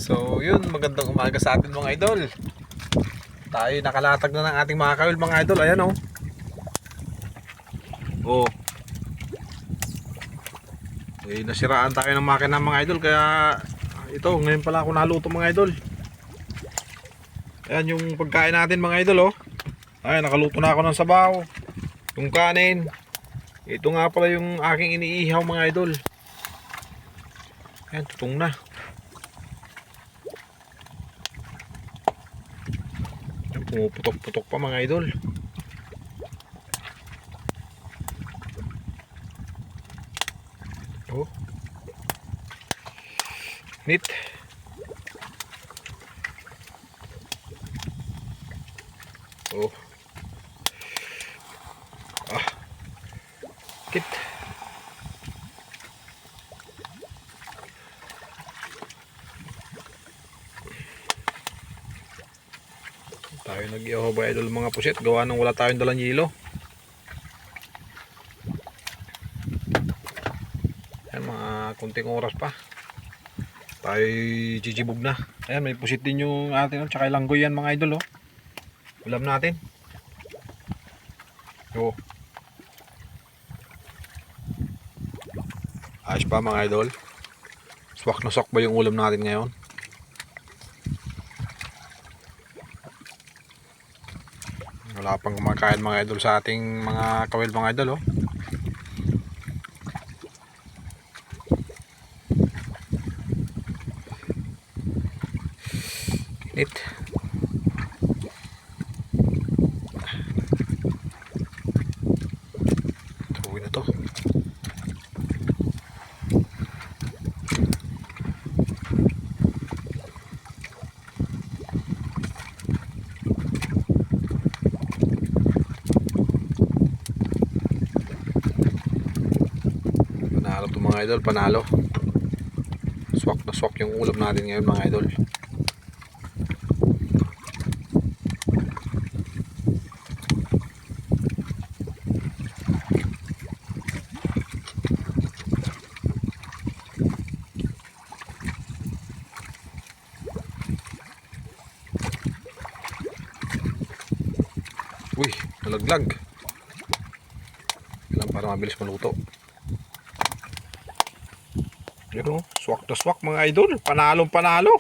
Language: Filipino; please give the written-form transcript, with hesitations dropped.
So yun, magandang umaga sa atin mga idol. Tayo nakalatag na ng ating mga kawil mga idol. Ayan oh. Oh. Eh, nasiraan tayo ng makina mga idol. Kaya ito, ngayon pala ako naluto mga idol. Ayan yung pagkain natin mga idol oh. Ay, nakaluto na ako ng sabaw. Yung kanin. Ito nga pala yung aking iniihaw mga idol. Ayan, tutong na. Ayan, pumuputok-putok pa mga idol. Oh. Neat. Oh. Ah. Kit. Tayo nag-ihaw ba idol mga pusit, gawa nang wala tayong dalang yelo. Ayan, mga kunting oras pa tayo jijibog na. Ayan, may pusit din yung atin oh, tsaka langgoy yan mga idol oh. Ulam natin. Oh. Ayos pa mga idol. Swak na swak ba yung ulam natin ngayon? Wala pang kumakain mga idol sa ating mga kawil mga idol oh. Init. Tuwi na to. Panalo to mga idol, panalo. Swak na swak yung ulam natin ngayon mga idol. Uy, nalaglag. Kailangan para mabilis maluto. Yun o, swak na swak mga idol. Panalong panalo.